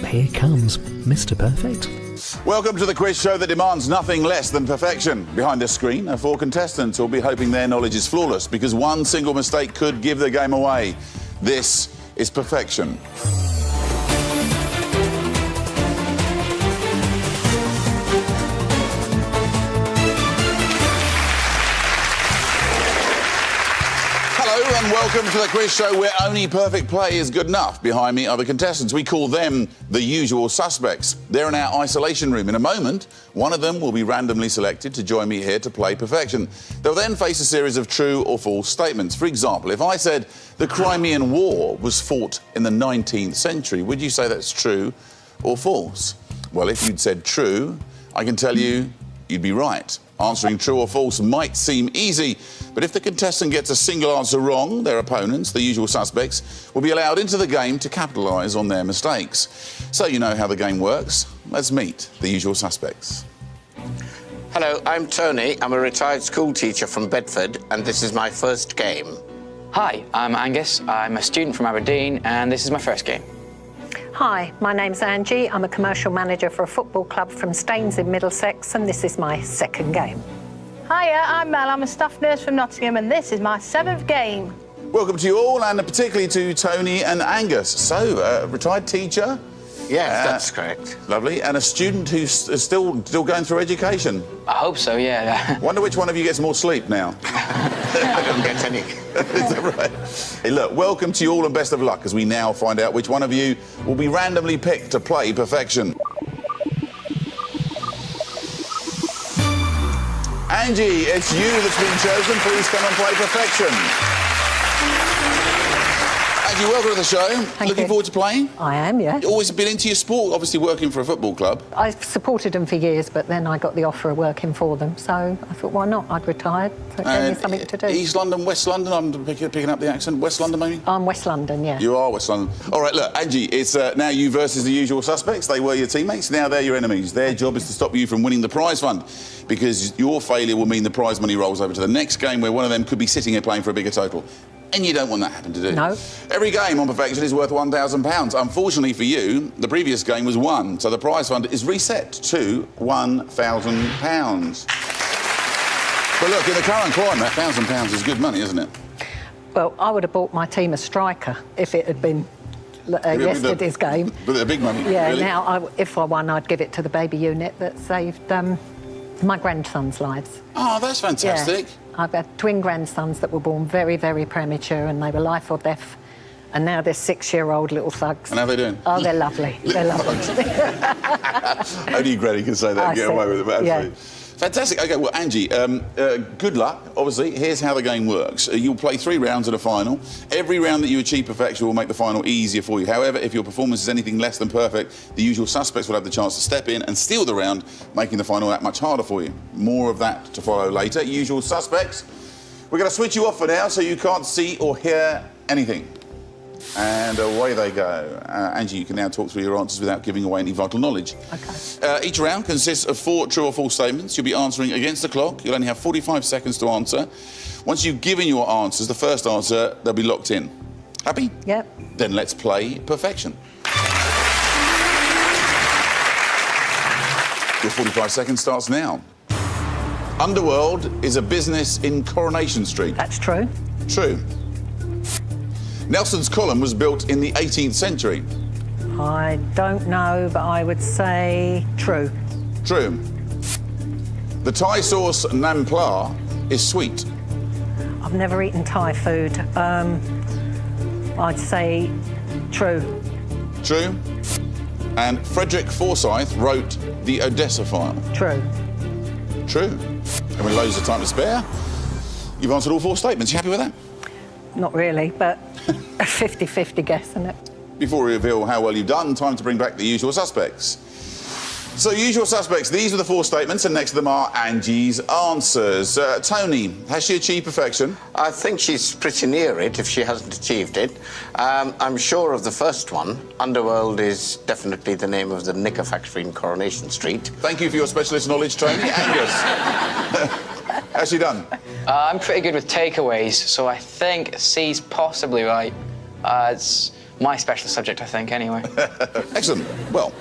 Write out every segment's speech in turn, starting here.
here comes Mr. Perfect. Welcome to the quiz show that demands nothing less than perfection. Behind the screen are 4 contestants who will be hoping their knowledge is flawless because one single mistake could give the game away. This is perfection. And welcome to the quiz show where only perfect play is good enough. Behind me are the contestants. We call them the usual suspects. They're in our isolation room. In a moment, one of them will be randomly selected to join me here to play perfection. They'll then face a series of true or false statements. For example, if I said the Crimean War was fought in the 19th century, would you say that's true or false? Well, if you'd said true, I can tell you you'd be right. Answering true or false might seem easy, but if the contestant gets a single answer wrong, their opponents, the usual suspects, will be allowed into the game to capitalise on their mistakes. So you know how the game works. Let's meet the usual suspects. Hello, I'm Tony. I'm a retired school teacher from Bedford, and this is my first game. Hi, I'm Angus. I'm a student from Aberdeen, and this is my first game. Hi, my name's Angie. I'm a commercial manager for a football club from Staines in Middlesex, and this is my second game. Hiya, I'm Mel. I'm a staff nurse from Nottingham, and this is my 7th game. Welcome to you all, and particularly to Tony and Angus. So, retired teacher? Yes, that's correct. Lovely. And a student who's still going through education? I hope so, yeah. Wonder which one of you gets more sleep now? I don't get any. Is that right? Hey, look, welcome to you all and best of luck as we now find out which one of you will be randomly picked to play perfection. Angie, it's you that's been chosen. Please come and play perfection. Angie, welcome to the show. Looking forward to playing? I am, yeah. You've always been into your sport, obviously working for a football club. I've supported them for years, but then I got the offer of working for them, so I thought, why not? I'd retired, so it gave me something to do. East London, West London, I'm picking up the accent. West London, maybe? I'm West London, yeah. You are West London. All right, look, Angie, it's now you versus the usual suspects. They were your teammates, now they're your enemies. Their job is to stop you from winning the prize fund, because your failure will mean the prize money rolls over to the next game where one of them could be sitting here playing for a bigger total. And you don't want that to happen to do. No. Every game on perfection is worth £1,000. Unfortunately for you, the previous game was won, so the prize fund is reset to £1,000. But look, in the current climate, £1,000 is good money, isn't it? Well, I would have bought my team a striker if it had been yesterday's game. But they're big money, Yeah, really? now, if I won, I'd give it to the baby unit that saved my grandsons' lives. Oh, that's fantastic. Yeah. I've had twin grandsons that were born very, very premature, and they were life or death. And now they're 6-year-old little thugs. And how are they doing? Oh, they're lovely. They're lovely. Only Granny can say that and get away with it, absolutely. Yeah. Fantastic. OK, well, Angie, good luck. Obviously, here's how the game works. You'll play 3 rounds at a final. Every round that you achieve perfection will make the final easier for you. However, if your performance is anything less than perfect, the usual suspects will have the chance to step in and steal the round, making the final that much harder for you. More of that to follow later. Usual suspects. We're going to switch you off for now so you can't see or hear anything. And away they go. Angie, you can now talk through your answers without giving away any vital knowledge. OK. Each round consists of 4 true or false statements. You'll be answering against the clock. You'll only have 45 seconds to answer. Once you've given your answers, the first answer, they'll be locked in. Happy? Yep. Then let's play perfection. Your 45 seconds starts now. Underworld is a business in Coronation Street. That's true. True. Nelson's Column was built in the 18th century. I don't know, but I would say true. True. The Thai sauce nampla is sweet. I've never eaten Thai food. I'd say true. True. And Frederick Forsyth wrote the Odessa File. True. True. And with loads of time to spare, you've answered all 4 statements. You happy with that? Not really, but a 50-50 guess, isn't it? Before we reveal how well you've done, time to bring back the usual suspects. So, usual suspects, these are the 4 statements, and next to them are Angie's answers. Tony, has she achieved perfection? I think she's pretty near it if she hasn't achieved it. I'm sure of the first one. Underworld is definitely the name of the knicker factory in Coronation Street. Thank you for your specialist knowledge, Tony. Angus, how's she done? I'm pretty good with takeaways, so I think C's possibly right. It's my special subject, I think, anyway. Excellent. Well,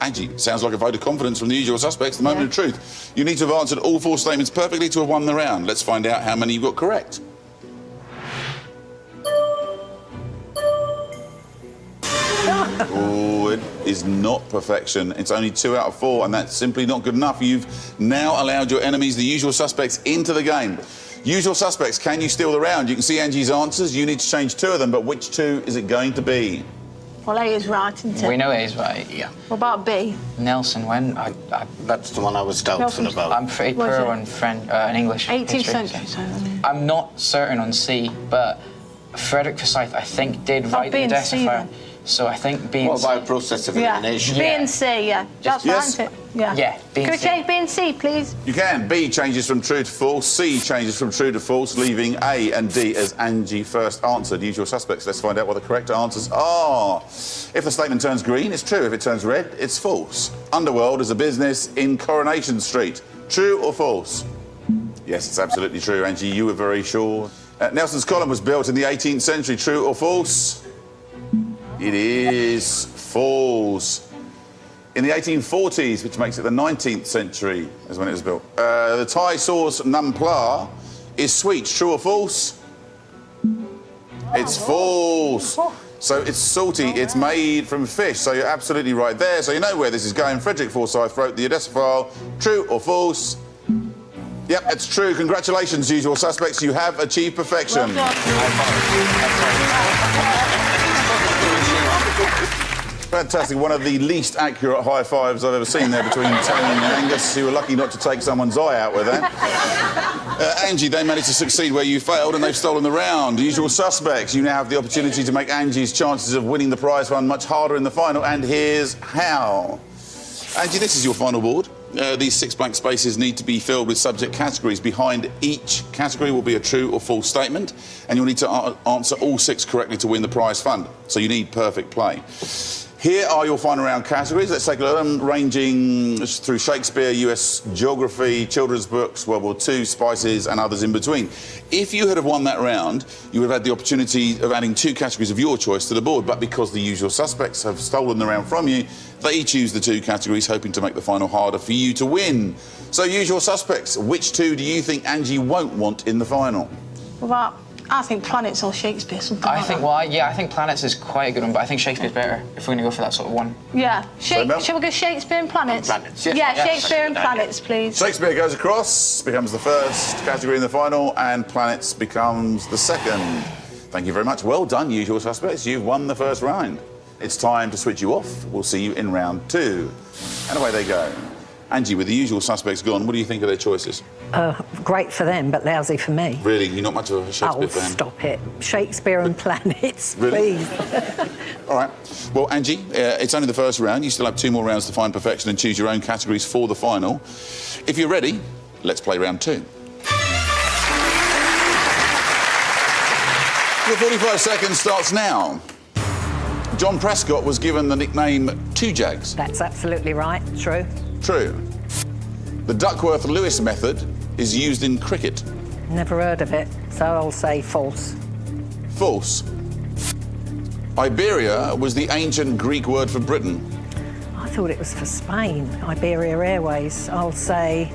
Angie, sounds like a vote of confidence from the usual suspects. The moment of truth. You need to have answered all 4 statements perfectly to have won the round. Let's find out how many you got correct. Oh, it is not perfection. It's only 2 out of 4, and that's simply not good enough. You've now allowed your enemies, the usual suspects, into the game. Usual suspects, can you steal the round? You can see Angie's answers. You need to change 2 of them, but which 2 is it going to be? Well, A is right, isn't it? We know A is right. Yeah. What about B? Nelson, when? That's the one I was doubtful about. I'm pretty Was poor it? on French, English 18th history, century, so- so... I'm not certain on C, but Frederick Forsyth, I think, did write B the and C, decipher. then. So I think B and What C. by a process of Yeah. elimination? B and C, yeah. That's right, Yes. isn't it? Yeah. Yeah, B and Can we C. change B and C, please? You can. B changes from true to false. C changes from true to false, leaving A and D as Angie first answered. Usual suspects. Let's find out what the correct answers are. If the statement turns green, it's true. If it turns red, it's false. Underworld is a business in Coronation Street. True or false? Yes, it's absolutely true, Angie. You were very sure. Nelson's Column was built in the 18th century. True or false? It is false. In the 1840s, which makes it the 19th century, is when it was built. The Thai sauce num pla is sweet. True or false? It's false. So it's salty. It's made from fish. So you're absolutely right there. So you know where this is going. Frederick Forsyth wrote the Odessa. True or false? Yep, it's true. Congratulations, usual suspects. You have achieved perfection. Well Fantastic. One of the least accurate high fives I've ever seen there between Tony and Angus. You were lucky not to take someone's eye out with that. Angie, they managed to succeed where you failed, and they've stolen the round. Usual suspects, you now have the opportunity to make Angie's chances of winning the prize fund much harder in the final, and here's how. Angie, this is your final board. These 6 blank spaces need to be filled with subject categories. Behind each category will be a true or false statement, and you'll need to answer all 6 correctly to win the prize fund. So you need perfect play. Here are your final round categories. Let's take a look at them, ranging through Shakespeare, US geography, children's books, World War II, spices, and others in between. If you had have won that round, you would have had the opportunity of adding 2 categories of your choice to the board, but because the usual suspects have stolen the round from you, they choose the 2 categories, hoping to make the final harder for you to win. So, usual suspects, which 2 do you think Angie won't want in the final? Well, I think planets or Shakespeare, something I like think, that. well, yeah, I think planets is quite a good one, but I think Shakespeare's better if we're going to go for that sort of one. Yeah. Mel? Shall we go Shakespeare and planets? Planets, yes. Yeah, Yes. Shakespeare and planets, please. Shakespeare goes across, becomes the first category in the final, and planets becomes the second. Thank you very much. Well done, usual suspects. You've won the first round. It's time to switch you off. We'll see you in round 2. And away they go. Angie, with the usual suspects gone, what do you think of their choices? Great for them, but lousy for me. Really? You're not much of a Shakespeare Oh, fan? stop it. Shakespeare and planets, Really? please. All right. Well, Angie, it's only the first round. You still have 2 more rounds to find perfection and choose your own categories for the final. If you're ready, let's play round 2. The 45 seconds starts now. John Prescott was given the nickname Two Jags. That's absolutely right. True. True. The Duckworth-Lewis method is used in cricket. Never heard of it, so I'll say false. False. Iberia was the ancient Greek word for Britain. I thought it was for Spain, Iberia Airways. I'll say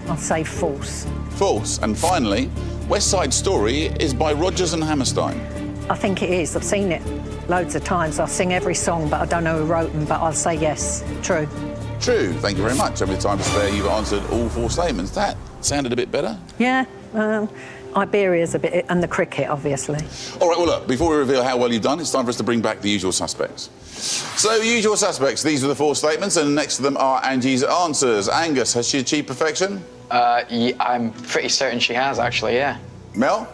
false. False. And finally, West Side Story is by Rodgers and Hammerstein. I think it is. I've seen it loads of times. I sing every song, but I don't know who wrote them, but I'll say yes. True. True. Thank you very much. And with time to spare, you've answered all 4 statements. That sounded a bit better. Yeah. Iberia's a bit... and the cricket, obviously. All right, well, look, before we reveal how well you've done, it's time for us to bring back the usual suspects. So, usual suspects, these are the 4 statements, and next to them are Angie's answers. Angus, has she achieved perfection? Yeah, I'm pretty certain she has, actually, yeah. Mel?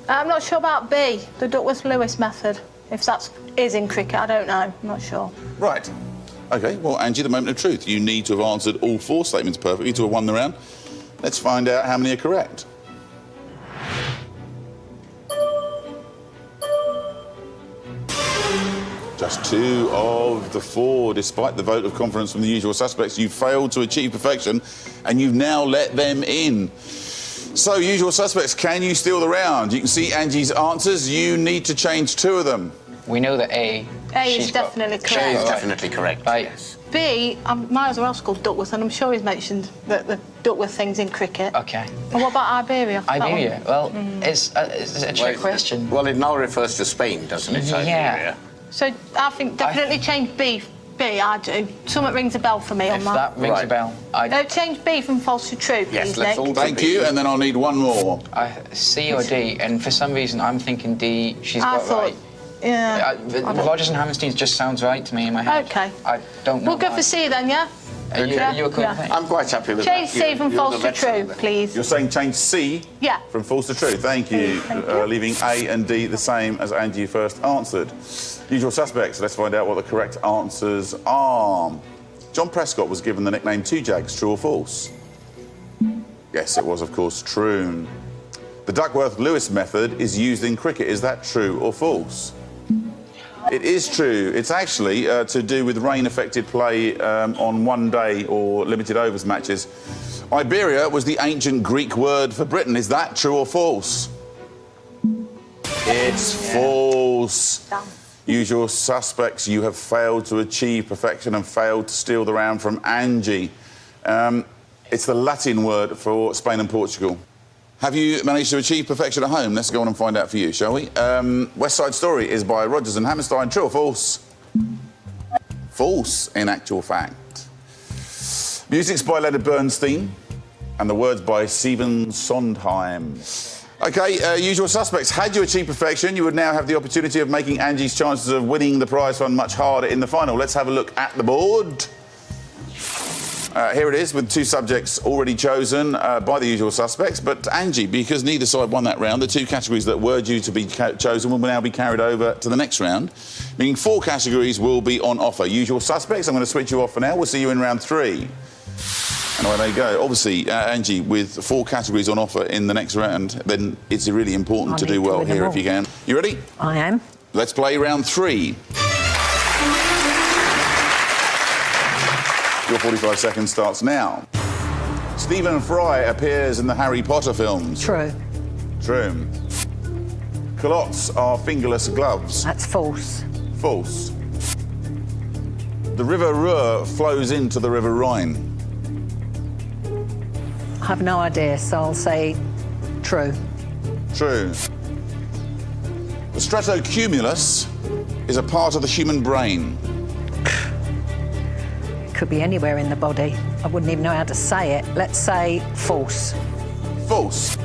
I'm not sure about B, the Duckworth-Lewis method. If that is in cricket, I don't know. I'm not sure. Right. OK, well, Angie, the moment of truth. You need to have answered all 4 statements perfectly to have won the round. Let's find out how many are correct. Just 2 of the 4. Despite the vote of confidence from the usual suspects, you've failed to achieve perfection, and you've now let them in. So, usual suspects, can you steal the round? You can see Angie's answers. You need to change 2 of them. We know that A. Is definitely correct. A is definitely correct. Right. Yes. B, might as well called Duckworth, and I'm sure he's mentioned that the Duckworth thing's in cricket. Okay. And what about Iberia? That Iberia. Well, Mm. it's a trick question. Well, it now refers to Spain, doesn't it? Yeah. Iberia? one? So I think definitely change B. B, I do. Something rings a bell for me on If that. that rings a Right. bell, Change B from false to true, please, Yes, let's Nick. all Thank you, and then I'll need 1 more. C or D, and for some reason I'm thinking D. She's I got thought, right. yeah. Rodgers and Hammerstein just sounds right to me in my head. Okay. I don't know. We'll go why. for C then, yeah? Are you cool Yeah. with me? I'm quite happy with Change that. C from You're false the to true, veteran then. please. You're saying change C Yeah. from false to true. Thank you. Thank you. Leaving A and D the same as Angie first answered. Usual suspects. Let's find out what the correct answers are. John Prescott was given the nickname Two Jags. True or false? Yes, it was, of course, true. The Duckworth-Lewis method is used in cricket. Is that true or false? It is true. It's actually to do with rain-affected play on one day or limited overs matches. Iberia was the ancient Greek word for Britain. Is that true or false? It's false. Damn. Usual suspects, you have failed to achieve perfection and failed to steal the round from Angie. It's the Latin word for Spain and Portugal. Have you managed to achieve perfection at home? Let's go on and find out for you, shall we? West Side Story is by Rodgers and Hammerstein. True or false? False, in actual fact. Music's by Leonard Bernstein, and the words by Stephen Sondheim. OK, usual suspects. Had you achieved perfection, you would now have the opportunity of making Angie's chances of winning the prize fund much harder in the final. Let's have a look at the board. Here it is, with 2 subjects already chosen by the usual suspects. But Angie, because neither side won that round, the 2 categories that were due to be chosen will now be carried over to the next round, meaning 4 categories will be on offer. Usual suspects, I'm going to switch you off for now. We'll see you in round 3. And away they go. Obviously, Angie, with 4 categories on offer in the next round, then it's really important to do well here if you can. You ready? I am. Let's play round 3. Your 45 seconds starts now. Stephen Fry appears in the Harry Potter films. True. True. Culottes are fingerless gloves. That's false. False. The River Ruhr flows into the River Rhine. I have no idea, so I'll say true. True. The stratocumulus is a part of the human brain. It could be anywhere in the body. I wouldn't even know how to say it. Let's say false. False.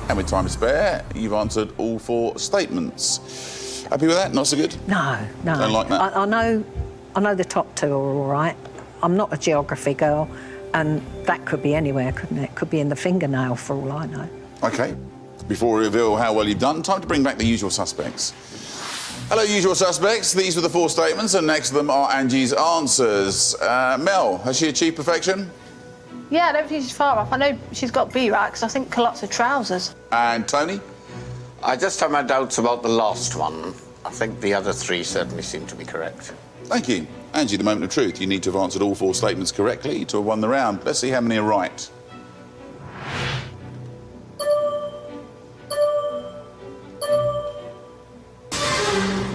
And with time to spare, you've answered all 4 statements. Happy with that? Not so good? No. Don't like that. I know the top 2 are all right. I'm not a geography girl, and that could be anywhere, couldn't it? Could be in the fingernail, for all I know. OK. Before we reveal how well you've done, time to bring back the usual suspects. Hello, usual suspects. These were the 4 statements, and next to them are Angie's answers. Mel, has she achieved perfection? Yeah, I don't think she's far off. I know she's got B right, because I think culottes are trousers. And Tony? I just have my doubts about the last one. I think the other 3 certainly seem to be correct. Thank you. Angie, the moment of truth. You need to have answered all 4 statements correctly to have won the round. Let's see how many are right.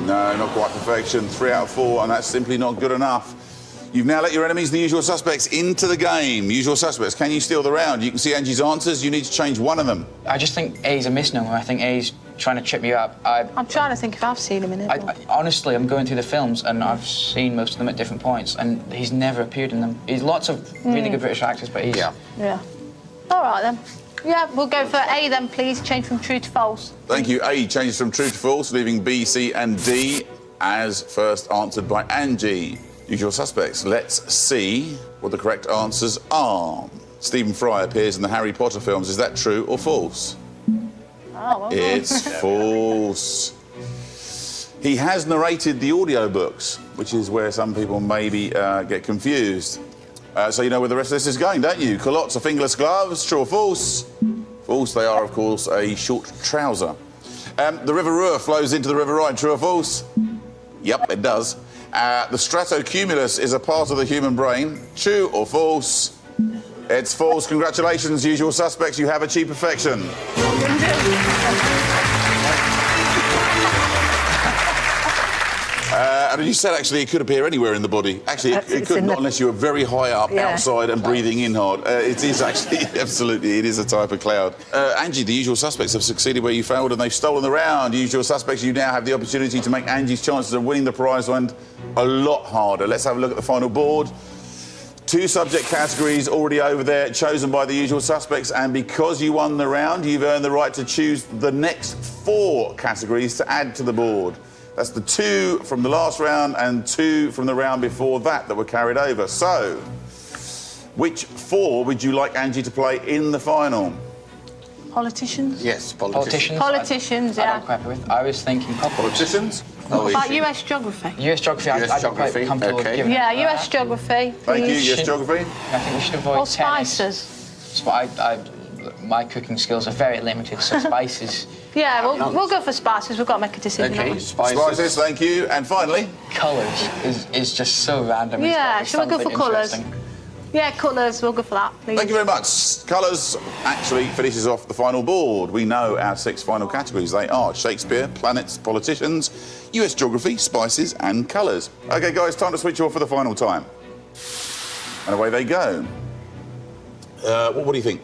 No, not quite perfection. 3 out of 4, and that's simply not good enough. You've now let your enemies, the usual suspects, into the game. Usual suspects, can you steal the round? You can see Angie's answers. You need to change one of them. I just think A's a misnomer. I think A's trying to trip you up. I'm trying to think if I've seen him in it. Honestly, I'm going through the films and I've seen most of them at different points, and he's never appeared in them. He's lots of really good British actors, but he's... Yeah. All right, then. Yeah, we'll go for A then, please. Change from true to false. Thank you. A changes from true to false, leaving B, C and D as first answered by Angie. Usual suspects. Let's see what the correct answers are. Stephen Fry appears in the Harry Potter films. Is that true or false? Oh, well It's false. He has narrated the audiobooks, which is where some people maybe get confused. So you know where the rest of this is going, don't you? Culottes are fingerless gloves. True or false? False. They are, of course, a short trouser. The River Ruhr flows into the River Rhine. True or false? Yep, it does. The stratocumulus is a part of the human brain. True or false? It's false. Congratulations, usual suspects. You have achieved perfection. And you said, actually, it could appear anywhere in the body. Actually, it could not unless you were very high up, outside and breathing in hard. It is actually, absolutely, it is a type of cloud. Angie, the usual suspects have succeeded where you failed and they've stolen the round. Usual suspects, you now have the opportunity to make Angie's chances of winning the prize fund a lot harder. Let's have a look at the final board. 2 subject categories already over there, chosen by the usual suspects, and because you won the round, you've earned the right to choose the next 4 categories to add to the board. That's the 2 from the last round and 2 from the round before that were carried over. So, which 4 would you like Angie to play in the final? Politicians? Yes, politicians. Politicians, yeah. I'm quite happy with. I was thinking Politicians? What about US geography? US geography. US geography, I'd comfortable okay. giving Yeah, it US geography. Thank you, please. yes, geography. I think we should avoid Or tennis. spices. My cooking skills are very limited, so spices. Yeah, we'll go for spices. We've got to make a decision. Okay, haven't we? Spices, thank you. And finally? Colours is just so random. It's Yeah, got shall we go for something colours? interesting. Yeah, colours. We'll go for that, please. Thank you very much. Colours actually finishes off the final board. We know our 6 final categories. They are Shakespeare, planets, politicians, US geography, spices and colours. OK, guys, time to switch off for the final time. And away they go. What do you think?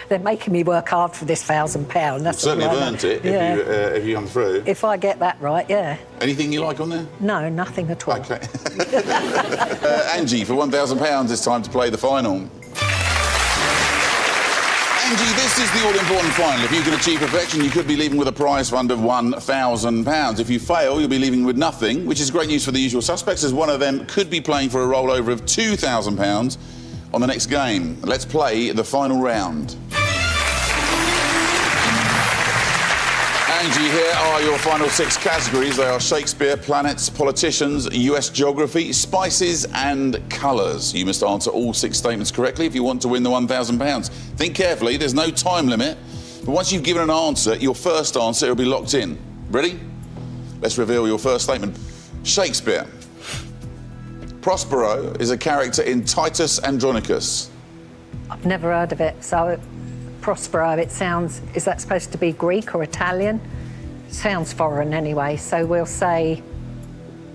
They're making me work hard for this £1,000. That's Certainly all have I know. earned it Yeah. if you come through. If I get that right, yeah. Anything you like on there? No, nothing at all. OK. Angie, for £1,000, it's time to play the final. Angie, this is the all-important final. If you can achieve perfection, you could be leaving with a prize fund of £1,000. If you fail, you'll be leaving with nothing, which is great news for the usual suspects, as one of them could be playing for a rollover of £2,000 on the next game. Let's play the final round. Angie, here are your final 6 categories. They are Shakespeare, planets, politicians, US geography, spices and colours. You must answer all 6 statements correctly if you want to win the £1,000. Think carefully, there's no time limit. But once you've given an answer, your first answer will be locked in. Ready? Let's reveal your first statement. Shakespeare. Prospero is a character in Titus Andronicus. I've never heard of it, so Prospero, it sounds... Is that supposed to be Greek or Italian? Sounds foreign anyway, so we'll say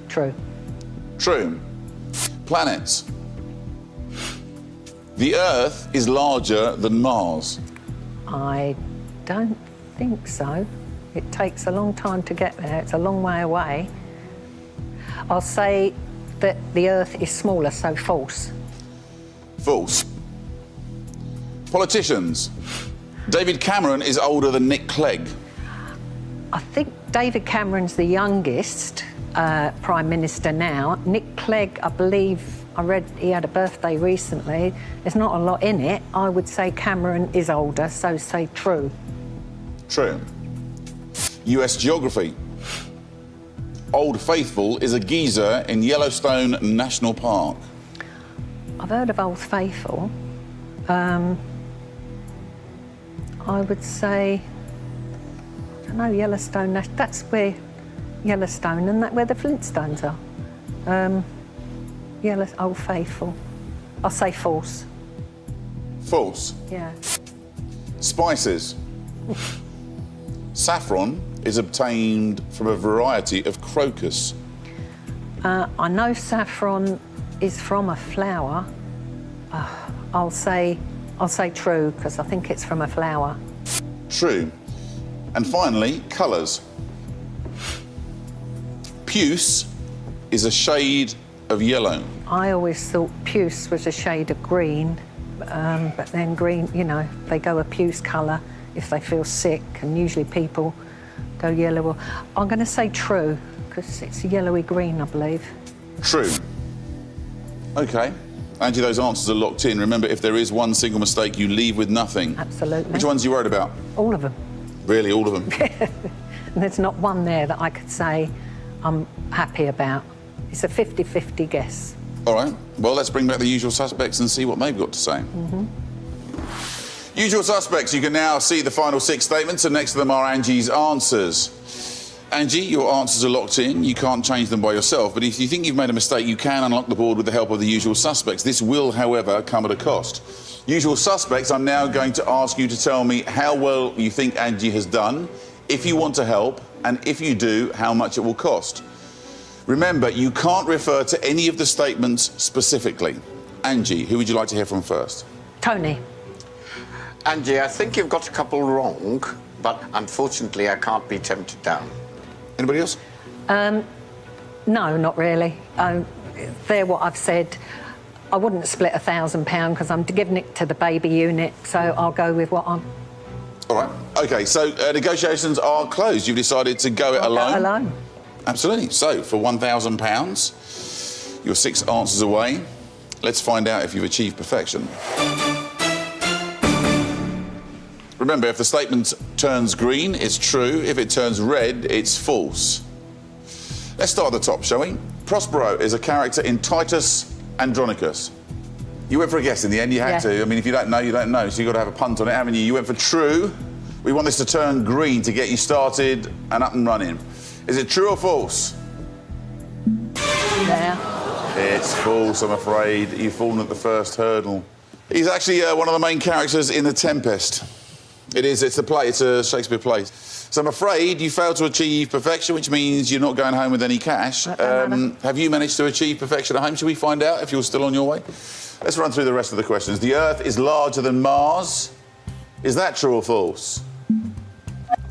true. True. Planets. The Earth is larger than Mars. I don't think so. It takes a long time to get there. It's a long way away. I'll say that the Earth is smaller, so false. False. Politicians. David Cameron is older than Nick Clegg. I think David Cameron's the youngest Prime Minister now. Nick Clegg, I believe, I read he had a birthday recently. There's not a lot in it. I would say Cameron is older, so say true. True. US geography. Old Faithful is a geyser in Yellowstone National Park. I've heard of Old Faithful. I would say, I don't know, Yellowstone, that's where Yellowstone, and that where the Flintstones are. Old Faithful. I'll say false. False. Yeah. Spices. Saffron is obtained from a variety of crocus. I know saffron is from a flower. I'll say true, because I think it's from a flower. True. And finally, colours. Puce is a shade of yellow. I always thought puce was a shade of green, but then green, you know, they go a puce colour if they feel sick, and usually people go yellow. I'm going to say true, because it's yellowy green, I believe. True. OK. Angie, those answers are locked in. Remember, if there is one single mistake, you leave with nothing. Absolutely. Which ones are you worried about? All of them. Really, all of them? And there's not one there that I could say I'm happy about. It's a 50-50 guess. All right. Well, let's bring back the usual suspects and see what they've got to say. Usual suspects, you can now see the final 6 statements, and next to them are Angie's answers. Angie, your answers are locked in. You can't change them by yourself, but if you think you've made a mistake, you can unlock the board with the help of the usual suspects. This will, however, come at a cost. Usual suspects, I'm now going to ask you to tell me how well you think Angie has done, if you want to help, and if you do, how much it will cost. Remember, you can't refer to any of the statements specifically. Angie, who would you like to hear from first? Tony. Angie, I think you've got a couple wrong, but unfortunately I can't be tempted down. Anybody else? No, not really. They're what I've said. I wouldn't split £1,000 because I'm giving it to the baby unit, so I'll go with what I'm... All right. OK, so negotiations are closed. You've decided to go it alone? Go alone. Absolutely. So, for £1,000, you're 6 answers away. Let's find out if you've achieved perfection. Remember, if the statement turns green, it's true. If it turns red, it's false. Let's start at the top, shall we? Prospero is a character in Titus Andronicus. You went for a guess in the end, you had to. I mean, if you don't know, you don't know, so you've got to have a punt on it, haven't you? You went for true. We want this to turn green to get you started and up and running. Is it true or false? Yeah. It's false, I'm afraid. You've fallen at the first hurdle. He's actually one of the main characters in The Tempest. It's a play, it's a Shakespeare play. So I'm afraid you failed to achieve perfection, which means you're not going home with any cash. Have you managed to achieve perfection at home? Shall we find out if you're still on your way? Let's run through the rest of the questions. The Earth is larger than Mars. Is that true or false?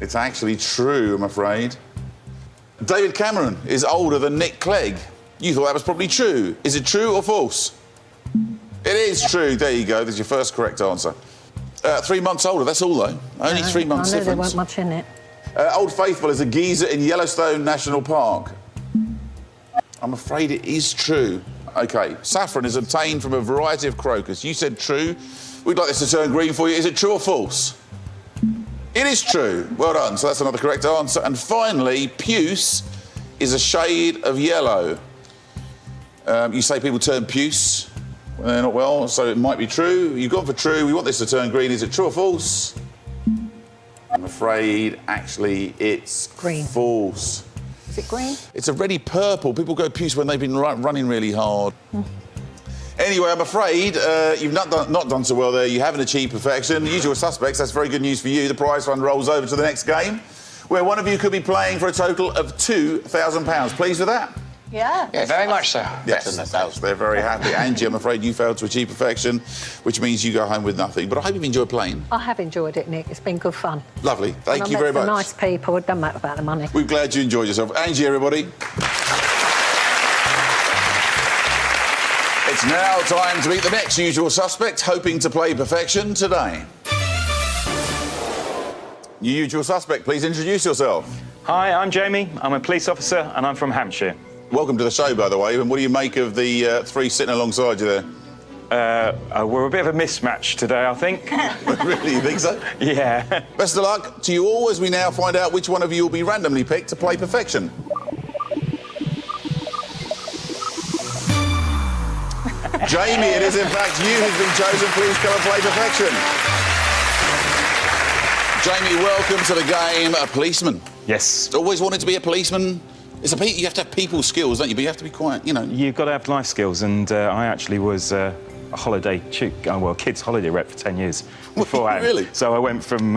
It's actually true, I'm afraid. David Cameron is older than Nick Clegg. You thought that was probably true. Is it true or false? It is true. There you go. There's your first correct answer. 3 months older, that's all, though. Only 3 months I know difference. there weren't much in it. Old Faithful is a geezer in Yellowstone National Park. I'm afraid it is true. OK, saffron is obtained from a variety of crocus. You said true. We'd like this to turn green for you. Is it true or false? It is true. Well done. So that's another correct answer. And finally, puce is a shade of yellow. You say people turn puce when they're not well, so it might be true. You've gone for true. We want this to turn green. Is it true or false? I'm afraid, actually, it's green. False. Is it green? It's a reddy purple. People go puce when they've been running really hard. Anyway, I'm afraid you've not done so well there. You haven't achieved perfection. The usual suspects, that's very good news for you. The prize fund rolls over to the next game, where one of you could be playing for a total of £2,000. Pleased with that? Yeah. Yes, very much so. Yes, they're very happy. Angie, I'm afraid you failed to achieve perfection, which means you go home with nothing. But I hope you've enjoyed playing. I have enjoyed it, Nick. It's been good fun. Lovely. Thank you I very met much. some nice people. It doesn't matter about the money. We're glad you enjoyed yourself. Angie, everybody. It's now time to meet the next usual suspect, hoping to play perfection today. Your usual suspect, please introduce yourself. Hi, I'm Jamie. I'm a police officer and I'm from Hampshire. Welcome to the show, by the way. And what do you make of the three sitting alongside you there? We're a bit of a mismatch today, I think. Really, you think so? Yeah. Best of luck to you all as we now find out which one of you will be randomly picked to play perfection. Jamie, it is in fact you who's been chosen. Please come and play perfection. Jamie, welcome to the game. A policeman. Yes. Always wanted to be a policeman. You have to have people skills, don't you? But you have to be quite, you know. You've got to have life skills, and I actually was a kids' holiday rep for 10 years beforehand. Really? So I went from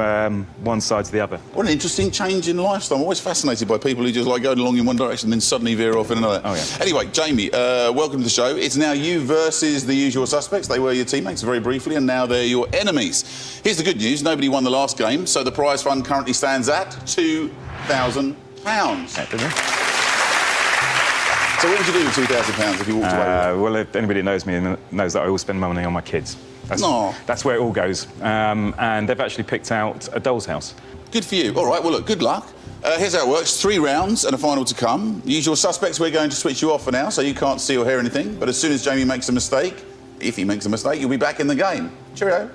one side to the other. What an interesting change in lifestyle. I'm always fascinated by people who just like going along in one direction and then suddenly veer off in another. Oh, yeah. Anyway, Jamie, welcome to the show. It's now you versus the usual suspects. They were your teammates very briefly, and now they're your enemies. Here's the good news. Nobody won the last game, so the prize fund currently stands at £2,000. So what would you do with £2,000 if you walked away with it? Well, if anybody knows me knows that I always spend my money on my kids. That's where it all goes. And they've actually picked out a doll's house. Good for you. All right, well, look, good luck. Here's how it works. 3 rounds and a final to come. The usual suspects, we're going to switch you off for now, so you can't see or hear anything. But as soon as Jamie makes a mistake, if he makes a mistake, you'll be back in the game. Cheerio.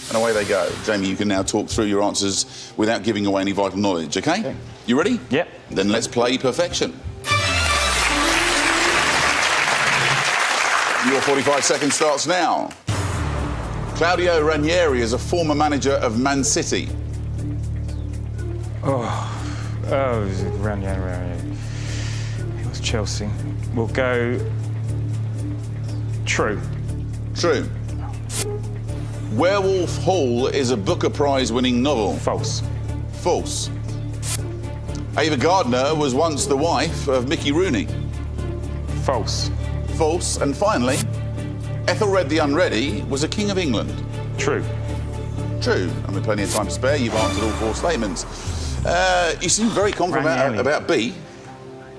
And away they go. Jamie, you can now talk through your answers without giving away any vital knowledge, OK? You ready? Yep. Then let's play perfection. Your 45 seconds starts now. Claudio Ranieri is a former manager of Man City. Oh, Ranieri. It was Chelsea. We'll go... True. True. Werewolf Hall is a Booker Prize-winning novel. False. False. Ava Gardner was once the wife of Mickey Rooney. False. False. And finally, Ethelred the Unready was a king of England. True. True. And with plenty of time to spare, you've answered all 4 statements. You seem very confident about B.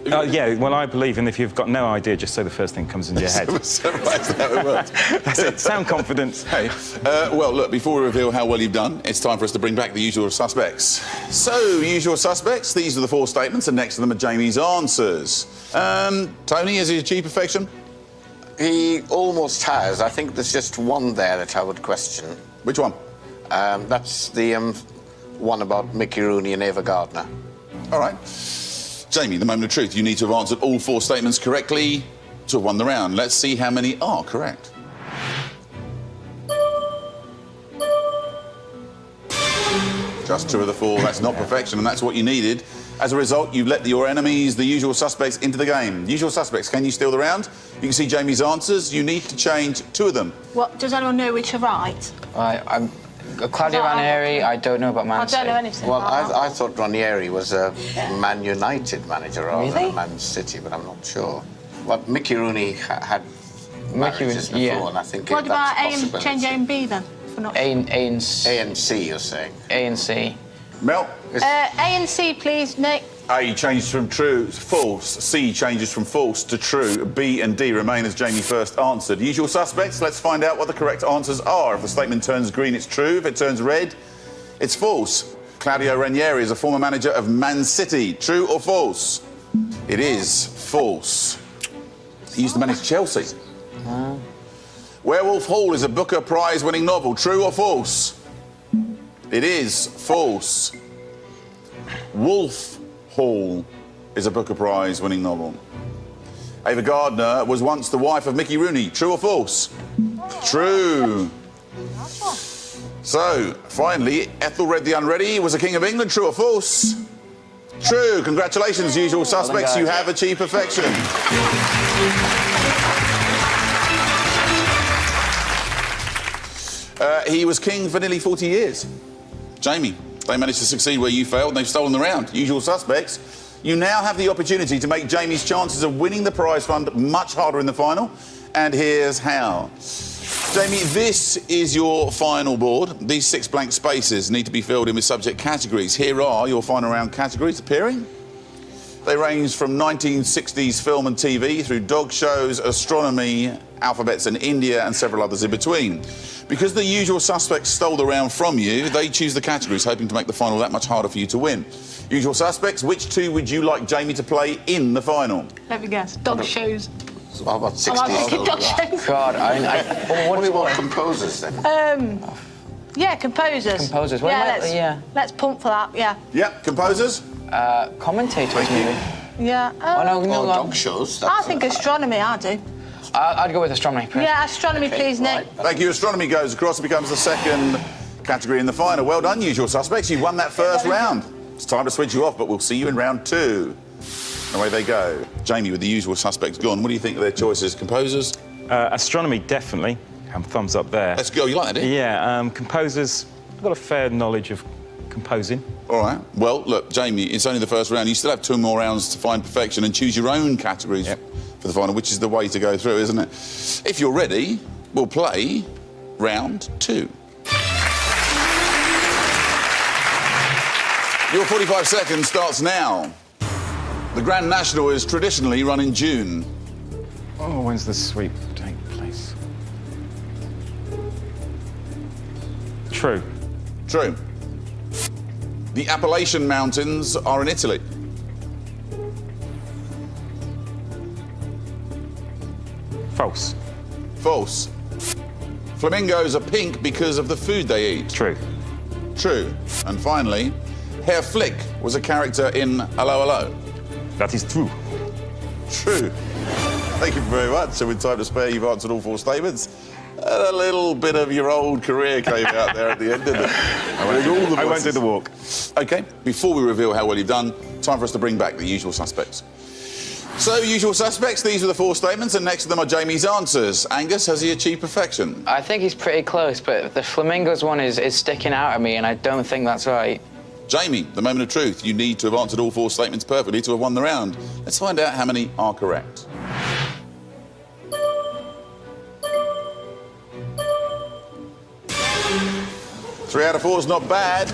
Yeah, well, I believe in if you've got no idea, just say the first thing that comes into your head. That's how it works. That's it. Sound confident. Hey, well, look, before we reveal how well you've done, it's time for us to bring back the usual suspects. So, usual suspects, these are the 4 statements, and next to them are Jamie's answers. Tony, has he achieved perfection? He almost has. I think there's just one there that I would question. Which one? That's the one about Mickey Rooney and Ava Gardner. All right. Jamie, the moment of truth. You need to have answered all 4 statements correctly to have won the round. Let's see how many are correct. Just 2 of the 4. That's not perfection, and that's what you needed. As a result, you've let your enemies, the usual suspects, into the game. Usual suspects, can you steal the round? You can see Jamie's answers. You need to change 2 of them. What, does anyone know which are right? I'm Claudio Ranieri. I don't know about Man City. I don't know anything. Well, about I thought Ranieri was a Man United manager rather than Really? a Man City, but I'm not sure. Well, Mickey Rooney had marriages before, yeah. and I think What about that's a possibility. change A and B then? For not A and ANC, you're saying? A and C. Mel? A and C, please, Nick. A changes from true to false. C changes from false to true. B and D remain as Jamie first answered. Usual suspects, let's find out what the correct answers are. If the statement turns green, it's true. If it turns red, it's false. Claudio Ranieri is a former manager of Man City. True or false? It is false. He used to manage Chelsea. Werewolf Hall is a Booker Prize-winning novel. True or false? It is false. Wolf Hall is a Booker Prize-winning novel. Ava Gardner was once the wife of Mickey Rooney. True or false? True. So, finally, Ethelred the Unready was a king of England. True or false? True. Congratulations, usual suspects. You have achieved perfection. He was king for nearly 40 years. Jamie, they managed to succeed where you failed, and they've stolen the round. Usual suspects. You now have the opportunity to make Jamie's chances of winning the prize fund much harder in the final, and here's how. Jamie, this is your final board. These 6 blank spaces need to be filled in with subject categories. Here are your final round categories appearing. They range from 1960s film and TV through dog shows, astronomy, alphabets in India, and several others in between. Because the usual suspects stole the round from you, they choose the categories, hoping to make the final that much harder for you to win. Usual suspects, which 2 would you like Jamie to play in the final? Let me guess. Dog shows. So how about 60s? Oh, I'm thinking dog shows. God, What about composers then? Yeah, composers. Composers. Yeah, let's pump for that. Yeah. Yep, composers. Commentators, maybe. Yeah. Oh, no, Or dog shows? I think astronomy. I do. I'd go with astronomy. Yeah, astronomy, please, Nick. Thank you. Astronomy goes across and becomes the second category in the final. Well done, usual suspects. You won that first round. It's time to switch you off, but we'll see you in round 2. Away they go. Jamie, with the usual suspects gone, what do you think of their choices? Composers? Astronomy, definitely. Thumbs up there. Let's go. You like that, do you? Yeah, composers, I've got a fair knowledge of composing. All right. Well, look, Jamie, it's only the first round. You still have 2 more rounds to find perfection and choose your own categories for the final, which is the way to go through, isn't it? If you're ready, we'll play round 2. Your 45 seconds starts now. The Grand National is traditionally run in June. Oh, when's the sweep take place? True. True. The Appalachian Mountains are in Italy. False. False. Flamingos are pink because of the food they eat. True. True. And finally, Herr Flick was a character in Hello, Hello. That is true. True. Thank you very much. So with time to spare, you've answered all 4 statements. And a little bit of your old career came out there at the end, didn't it? I won't do the walk. OK, before we reveal how well you've done, Time for us to bring back the usual suspects. So, usual suspects, these are the 4 statements, and next to them are Jamie's answers. Angus, has he achieved perfection? I think he's pretty close, but the flamingos one is sticking out at me, and I don't think that's right. Jamie, the moment of truth. You need to have answered all 4 statements perfectly to have won the round. Let's find out how many are correct. 3 out of 4 is not bad,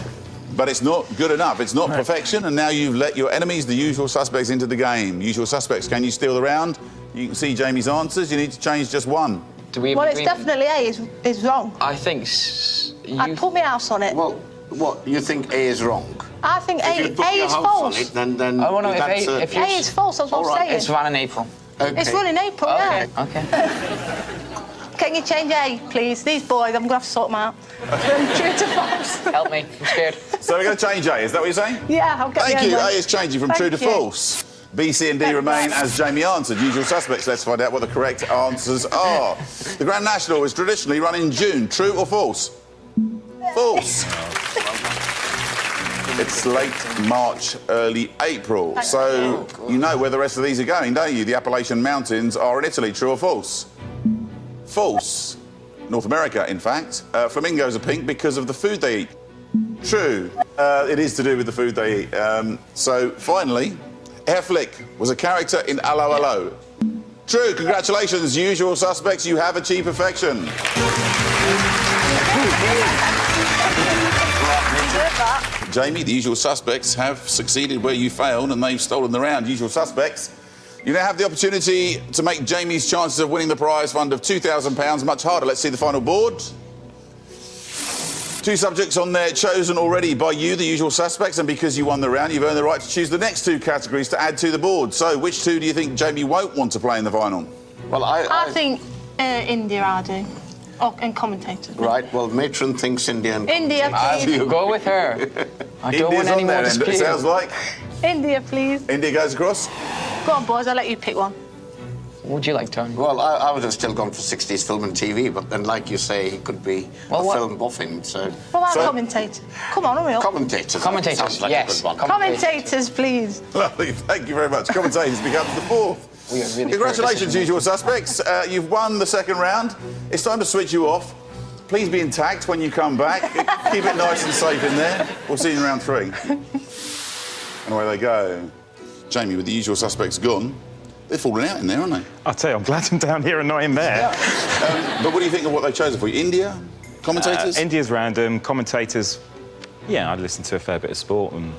but it's not good enough. It's not perfection, and now you've let your enemies, the usual suspects, into the game. Usual suspects, can you steal the round? You can see Jamie's answers. You need to change just one. Do we? Well, it's definitely A is wrong. I think I'd put my house on it. Well, what, you think A is wrong? I think If you put A your is house false. on it, then I want to know that's if you... A is false, that's what All I'm right. saying. It's run in April. Okay. It's run in April, yeah. Okay. Can you change A, please? These boys, I'm going to have to sort them out. True to false. Help me, I'm scared. So we're going to change A, is that what you're saying? Yeah, I'll get Thank the you. end A one. is changing from Thank true to you. false. B, C and D remain as Jamie answered. Usual suspects, let's find out what the correct answers are. The Grand National is traditionally run in June. True or false? False. It's late March, early April. So you know where the rest of these are going, don't you? The Appalachian Mountains are in Italy. True or false? False. North America, in fact. Flamingos are pink because of the food they eat. True. It is to do with the food they eat. So finally, Air Flick was a character in Allo Allo. True. Congratulations, usual suspects. You have achieved perfection. Jamie, the usual suspects have succeeded where you failed and they've stolen the round. Usual suspects, you now have the opportunity to make Jamie's chances of winning the prize fund of £2,000 much harder. Let's see the final board. 2 subjects on there chosen already by you, the usual suspects, and because you won the round, you've earned the right to choose the next 2 categories to add to the board. So, which 2 do you think Jamie won't want to play in the final? Well, I think India, I do. Oh, and commentators. Right, well, Matron thinks India and India, please. Go with her. I don't India's want any on more there, it dispute. sounds like. India, please. India goes across. Go on, boys, I'll let you pick one. Would you like, Tony? Well, I would have still gone for 60s film and TV, but then, like you say, he could be a film buffing, so... What about commentators? Come on, hurry up. Commentators. Commentators, Sounds like yes. a good one. Commentators, please. Lovely, thank you very much. Commentators becomes the 4th. We are really Congratulations, usual suspects. You've won the 2nd round. It's time to switch you off. Please be intact when you come back. Keep it nice and safe in there. We'll see you in round 3. And away they go. Jamie, with the usual suspects gone, they've fallen out in there, aren't they? I'll tell you, I'm glad I'm down here and not in there. But what do you think of what they've chosen for you? India? Commentators? India's random. Commentators, yeah, I'd listen to a fair bit of sport, and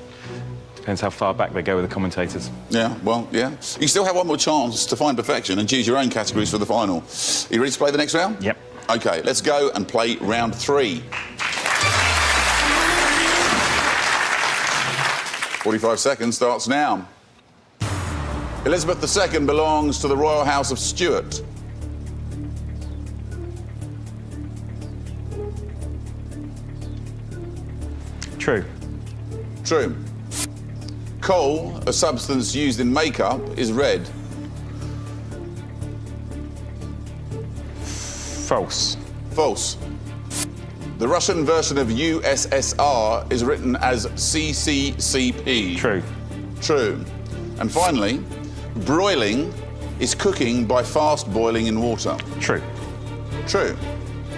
depends how far back they go with the commentators. Yeah, well, yeah. You still have one more chance to find perfection and choose your own categories for the final. Are you ready to play the next round? Yep. OK, let's go and play round 3. 45 seconds starts now. Elizabeth II belongs to the Royal House of Stuart. True. True. Coal, a substance used in makeup, is red. False. False. The Russian version of USSR is written as CCCP. True. True. And finally, broiling is cooking by fast boiling in water. True. True.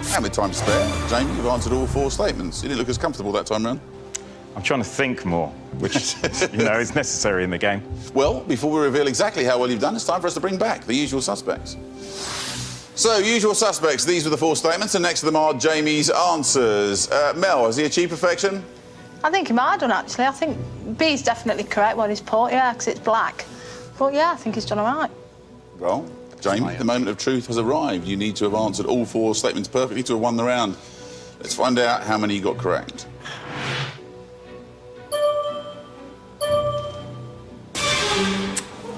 How many time to spare? Jamie, you've answered all 4 statements. You didn't look as comfortable that time round. I'm trying to think more, which, you know, is necessary in the game. Well, before we reveal exactly how well you've done, it's time for us to bring back the usual suspects. So, usual suspects, these were the 4 statements, and next to them are Jamie's answers. Mel, has he achieved perfection? I think he might have done, actually. I think B's definitely correct when he's put, yeah, because it's black. But, yeah, I think he's done all right. Well, Jamie, the moment of truth has arrived. You need to have answered all 4 statements perfectly to have won the round. Let's find out how many you got correct.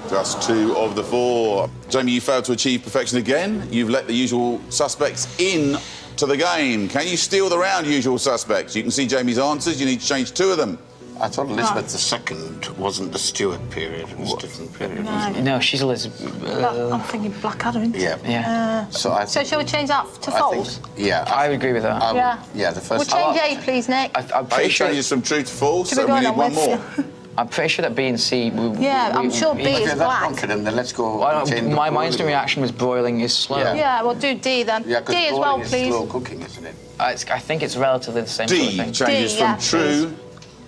Just 2 of the 4. Jamie, you failed to achieve perfection again. You've let the usual suspects in to the game. Can you steal the round, usual suspects? You can see Jamie's answers. You need to change 2 of them. I thought Elizabeth II wasn't the Stuart period. It was a different period, wasn't it? No, she's Elizabeth. I'm thinking Blackadder, isn't it? Yeah. Yeah. So shall we change that to false? Yeah. I would agree with that. Yeah. Yeah, the first We'll change A, please, Nick. I'm pretty A sure. changes from true to false, Should we so go we on need one with more. you? I'm pretty sure that B and C... I'm sure B If is you're that black. confident, then let's go. My instant reaction was broiling is slow. Yeah, we'll do D then. Yeah, because D as well, is please. slow cooking, isn't it? I think it's relatively the same sort of D thing. changes D, from yeah, true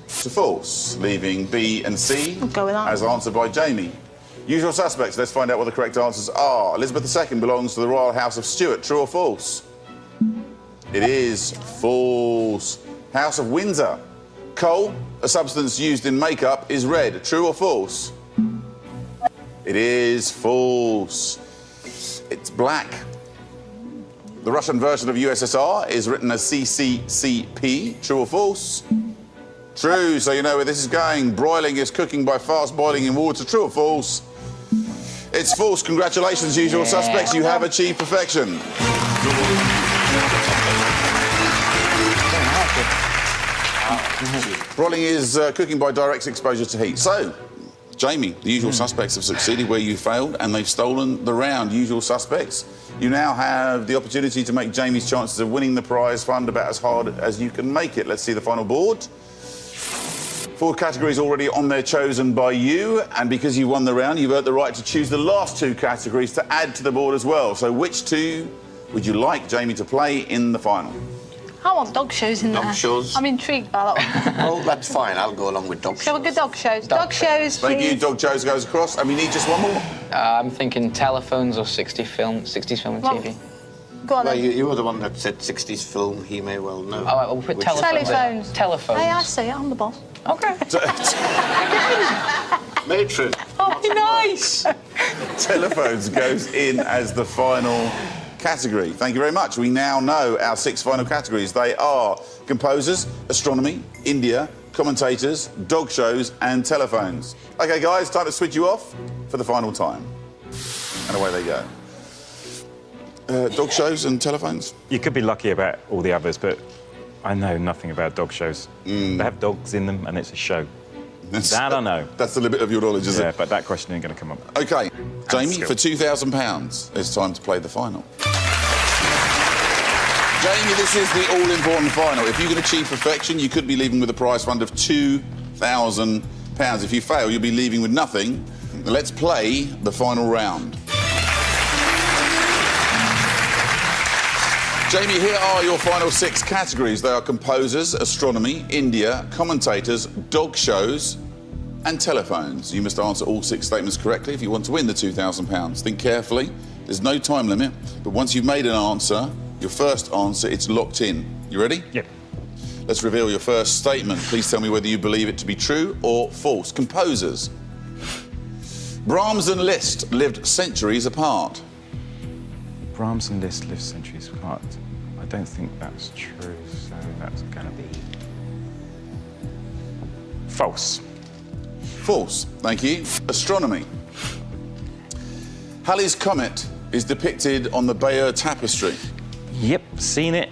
to false, leaving B and C We'll go with that. as answered by Jamie. Usual suspects, let's find out what the correct answers are. Elizabeth II belongs to the Royal House of Stuart, true or false? It is false. House of Windsor. Coal, a substance used in makeup, is red, true or false? It is false. It's black. The Russian version of USSR is written as CCCP, true or false? True, so you know where this is going. Broiling is cooking by fast boiling in water, true or false? It's false. Congratulations, usual suspects. You have achieved perfection. Broiling is cooking by direct exposure to heat. So, Jamie, the usual suspects have succeeded where you failed, and they've stolen the round. Usual suspects, you now have the opportunity to make Jamie's chances of winning the prize fund about as hard as you can make it. Let's see the final board. 4 categories already on there chosen by you, and because you won the round, you've earned the right to choose the last 2 categories to add to the board as well. So which 2 would you like Jamie to play in the final? I want dog shows in there. Dog shows? I'm intrigued by that one. Oh, that's fine. I'll go along with dog shows. Shall we go dog shows? Dog shows, Thank please. you. Dog shows goes across, and we need just one more. I'm thinking telephones or 60s film and TV. Go on Well, then. you were the one that said 60s film. He may well know. Oh, right, we'll put Which- telephones. Telephones. Telephones. Hey, I see it. I'm the boss. Okay. Matron. Oh, Nice. Telephones goes in as the final category. Thank you very much. We now know our 6 final categories. They are composers, astronomy, India, commentators, dog shows, and telephones. OK, guys, time to switch you off for the final time. And away they go. Dog shows and telephones? You could be lucky about all the others, but I know nothing about dog shows. They have dogs in them, and it's a show. That I know. That's the limit of your knowledge, is Yeah, it? but that question ain't going to come up. OK, Jamie, skill. for £2,000, it's time to play the final. Jamie, this is the all-important final. If you can achieve perfection, you could be leaving with a prize fund of £2,000. If you fail, you'll be leaving with nothing. Let's play the final round. Jamie, here are your final 6 categories. They are composers, astronomy, India, commentators, dog shows, and telephones. You must answer all 6 statements correctly if you want to win the £2,000. Think carefully. There's no time limit, but once you've made an answer, your first answer, it's locked in. You ready? Yep. Let's reveal your first statement. Please tell me whether you believe it to be true or false. Composers. Brahms and Liszt lived centuries apart. Brahms and Liszt lived centuries apart. I don't think that's true, so that's going to be false. False. Thank you. Astronomy. Halley's Comet is depicted on the Bayeux Tapestry. Yep, seen it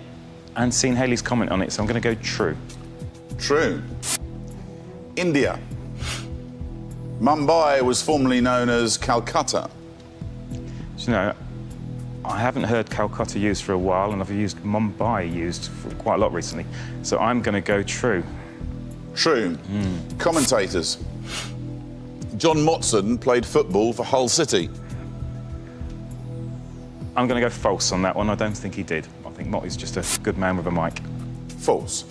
and seen Halley's comment on it, so I'm going to go true. True. India. Mumbai was formerly known as Calcutta. So, you know, I haven't heard Calcutta used for a while, and I've used Mumbai used for quite a lot recently, so I'm going to go true. True. Commentators. John Motson played football for Hull City. I'm going to go false on that one. I don't think he did. I think Mott is just a good man with a mic. False.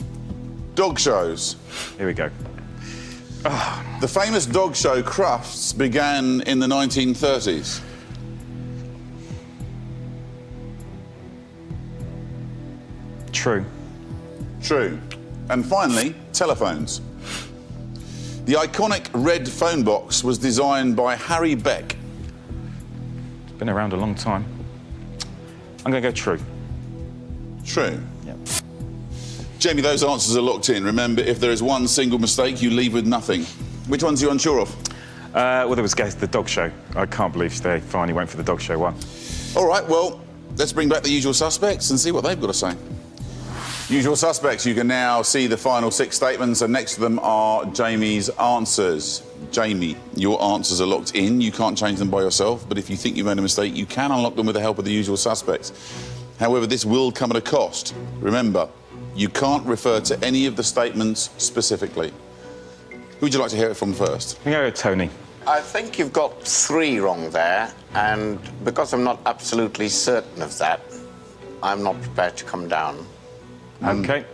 Dog shows. Here we go. The famous dog show Crufts began in the 1930s. True. True. And finally, telephones. The iconic red phone box was designed by Harry Beck. Been around a long time. I'm going to go true. True. Yep. Jamie, those answers are locked in. Remember, if there is one single mistake, you leave with nothing. Which ones are you unsure of? Well, there was the dog show. I can't believe they finally went for the dog show one. All right, well, let's bring back the usual suspects and see what they've got to say. Usual suspects, you can now see the final 6 statements, and next to them are Jamie's answers. Jamie, your answers are locked in. You can't change them by yourself, but if you think you've made a mistake, you can unlock them with the help of the usual suspects. However, this will come at a cost. Remember, you can't refer to any of the statements specifically. Who would you like to hear it from first? I'm going to go Tony. I think you've got 3 wrong there, and because I'm not absolutely certain of that, I'm not prepared to come down. OK.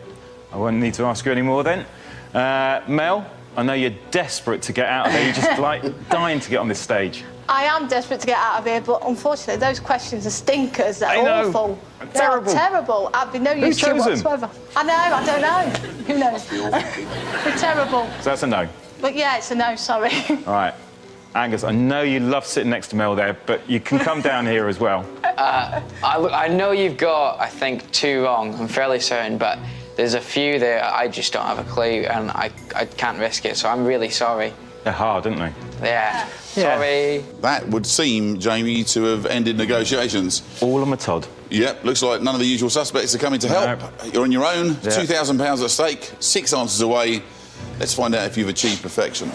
I won't need to ask you any more then. Mel, I know you're desperate to get out of there. You're just, like, dying to get on this stage. I am desperate to get out of here, but unfortunately, those questions are stinkers. They're awful. Terrible. They're terrible. I'd be no use to you them? whatsoever. I know, I don't know. Who knows? They're terrible. So that's a no. But yeah, it's a no, sorry. All right. Angus, I know you love sitting next to Mel there, but you can come down here as well. I know you've got, I think, 2 wrong. I'm fairly certain, but there's a few there I just don't have a clue, and I can't risk it, so I'm really sorry. They're hard, aren't they? Yeah. Sorry. That would seem, Jamie, to have ended negotiations. All on my Todd. Yep, looks like none of the usual suspects are coming to help. No. You're on your own, Yeah. £2,000 at stake, 6 answers away. Let's find out if you've achieved perfection.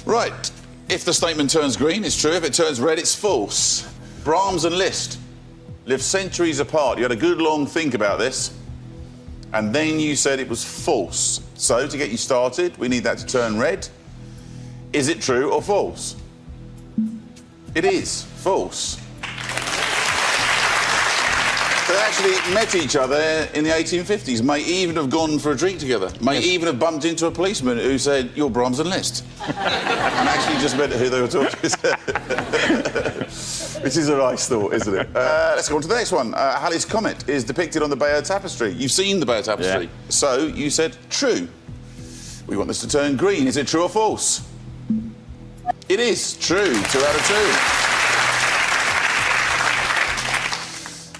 Right, if the statement turns green, it's true. If it turns red, it's false. Brahms and Liszt lived centuries apart. You had a good long think about this, and then you said it was false. So, to get you started, we need that to turn red. Is it true or false? It is false. They actually met each other in the 1850s, may even have gone for a drink together, may even have bumped into a policeman who said, "You're Brahms and Liszt." And actually just meant who they were talking to. Which is a nice thought, isn't it? Let's go on to the next one. Halley's Comet is depicted on the Bayeux Tapestry. You've seen the Bayeux Tapestry. Yeah. So So you said true. We want this to turn green. Is it true or false? It is true. 2 out of 2.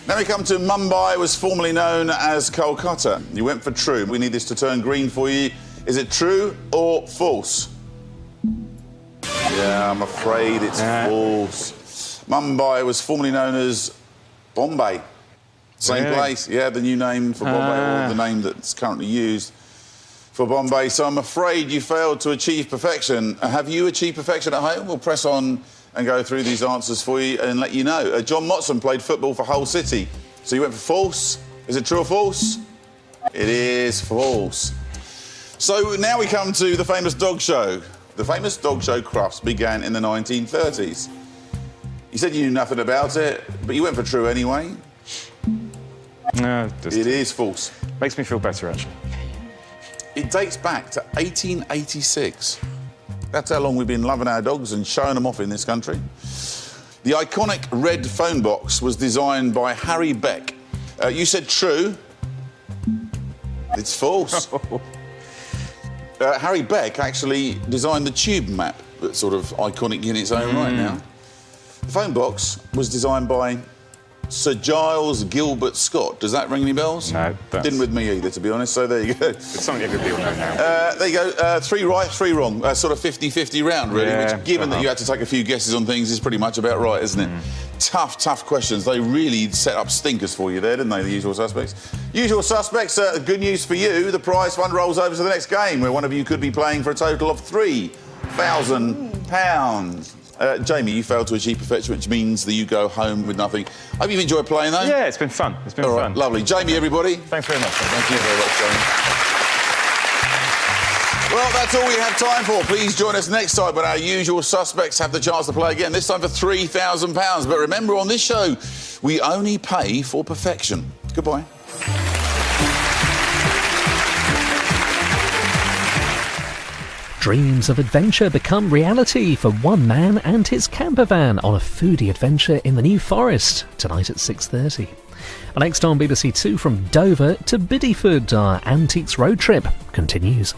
Now we come to Mumbai, was formerly known as Kolkata. You went for true. We need this to turn green for you. Is it true or false? Yeah, I'm afraid it's false. Mumbai was formerly known as Bombay. Same Really? place. Yeah, the new name for Bombay, or the name that's currently used for Bombay. So I'm afraid you failed to achieve perfection. Have you achieved perfection at home? We'll press on and go through these answers for you and let you know. John Motson played football for Hull City. So you went for false. Is it true or false? It is false. So now we come to the famous dog show. The famous dog show Crufts began in the 1930s. You said you knew nothing about it, but you went for true anyway. No, just It is false. makes me feel better, actually. It dates back to 1886. That's how long we've been loving our dogs and showing them off in this country. The iconic red phone box was designed by Harry Beck. You said true. It's false. Harry Beck actually designed the tube map that's sort of iconic in its own right now. The phone box was designed by Sir Giles Gilbert Scott. Does that ring any bells? No, that's- Didn't with me either, to be honest, so there you go. It's something everybody will know now. There you go, 3 right, 3 wrong. Sort of 50-50 round, really, Yeah, which, given that you had to take a few guesses on things, is pretty much about right, isn't it? Tough questions. They really set up stinkers for you there, didn't they, the usual suspects? Usual suspects, good news for you. The prize fund rolls over to the next game, where one of you could be playing for a total of £3,000. Jamie, you failed to achieve perfection, which means that you go home with nothing. Hope you've enjoyed playing, though. Yeah, it's been fun. It's been All fun. right, lovely. Jamie, everybody. Thanks very much. Thank you very much, Jamie. Well, that's all we have time for. Please join us next time when our usual suspects have the chance to play again, this time for £3,000. But remember, on this show, we only pay for perfection. Goodbye. Dreams of adventure become reality for one man and his camper van on a foodie adventure in the New Forest, tonight at 6:30. Next on BBC Two, from Dover to Bideford, our Antiques road trip continues.